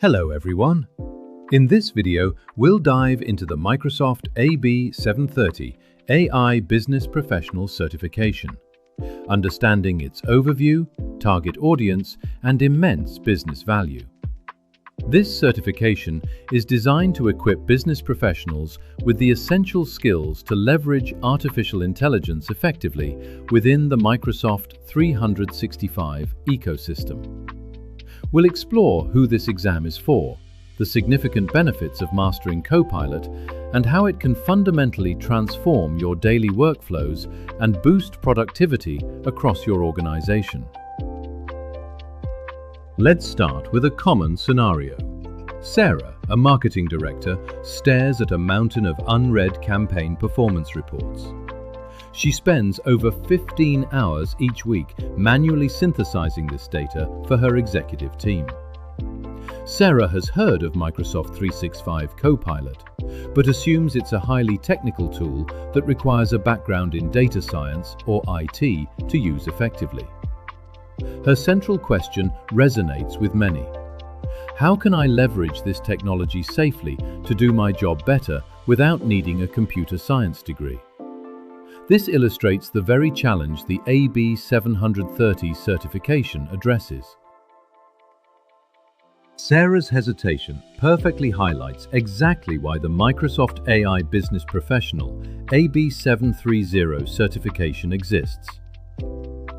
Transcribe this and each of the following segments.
Hello everyone! In this video, we'll dive into the Microsoft AB-730 AI Business Professional Certification, understanding its overview, target audience, and immense business value. This certification is designed to equip business professionals with the essential skills to leverage artificial intelligence effectively within the Microsoft 365 ecosystem. We'll explore who this exam is for, the significant benefits of mastering Copilot, and how it can fundamentally transform your daily workflows and boost productivity across your organization. Let's start with a common scenario. Sarah, a marketing director, stares at a mountain of unread campaign performance reports. She spends over 15 hours each week manually synthesizing this data for her executive team. Sarah has heard of Microsoft 365 Copilot, but assumes it's a highly technical tool that requires a background in data science or IT to use effectively. Her central question resonates with many. How can I leverage this technology safely to do my job better without needing a computer science degree? This illustrates the very challenge the AB-730 certification addresses. Sarah's hesitation perfectly highlights exactly why the Microsoft AI Business Professional AB-730 certification exists.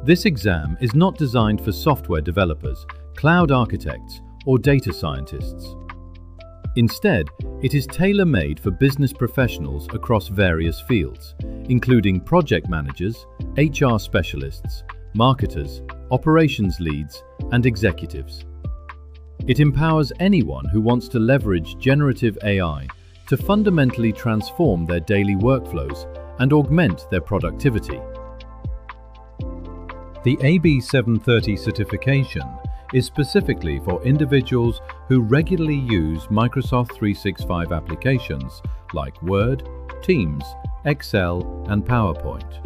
This exam is not designed for software developers, cloud architects, or data scientists. Instead, it is tailor-made for business professionals across various fields, including project managers, HR specialists, marketers, operations leads, and executives. It empowers anyone who wants to leverage generative AI to fundamentally transform their daily workflows and augment their productivity. The AB-730 certification is specifically for individuals who regularly use Microsoft 365 applications like Word, Teams, Excel, and PowerPoint.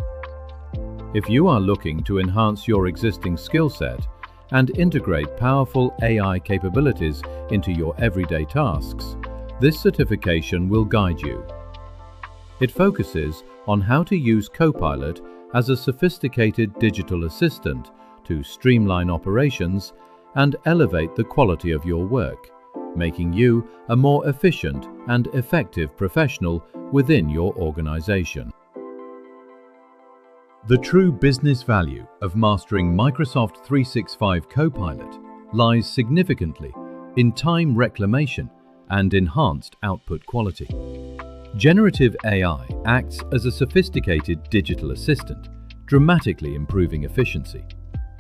If you are looking to enhance your existing skill set and integrate powerful AI capabilities into your everyday tasks, this certification will guide you. It focuses on how to use Copilot as a sophisticated digital assistant to streamline operations and elevate the quality of your work, making you a more efficient and effective professional within your organization. The true business value of mastering Microsoft 365 Copilot lies significantly in time reclamation and enhanced output quality. Generative AI acts as a sophisticated digital assistant, dramatically improving efficiency.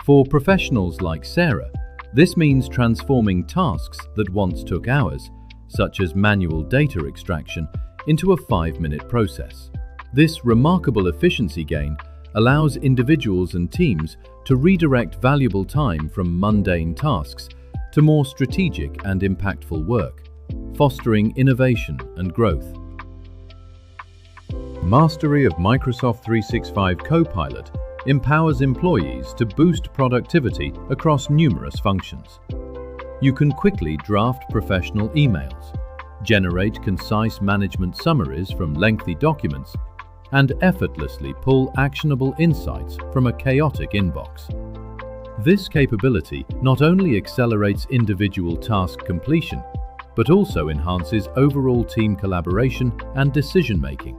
For professionals like Sarah, this means transforming tasks that once took hours, such as manual data extraction, into a 5-minute process. This remarkable efficiency gain allows individuals and teams to redirect valuable time from mundane tasks to more strategic and impactful work, fostering innovation and growth. Mastery of Microsoft 365 Copilot empowers employees to boost productivity across numerous functions. You can quickly draft professional emails, generate concise management summaries from lengthy documents, and effortlessly pull actionable insights from a chaotic inbox. This capability not only accelerates individual task completion, but also enhances overall team collaboration and decision-making,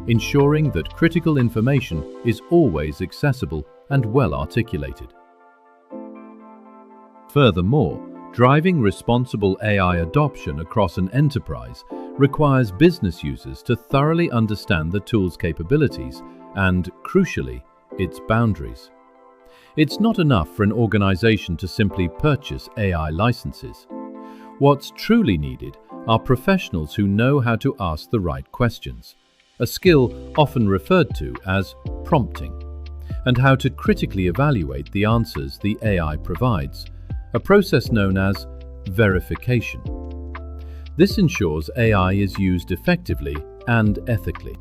ensuring that critical information is always accessible and well articulated. Furthermore, driving responsible AI adoption across an enterprise requires business users to thoroughly understand the tool's capabilities and, crucially, its boundaries. It's not enough for an organization to simply purchase AI licenses. What's truly needed are professionals who know how to ask the right questions, a skill often referred to as prompting, and how to critically evaluate the answers the AI provides, a process known as verification. This ensures AI is used effectively and ethically.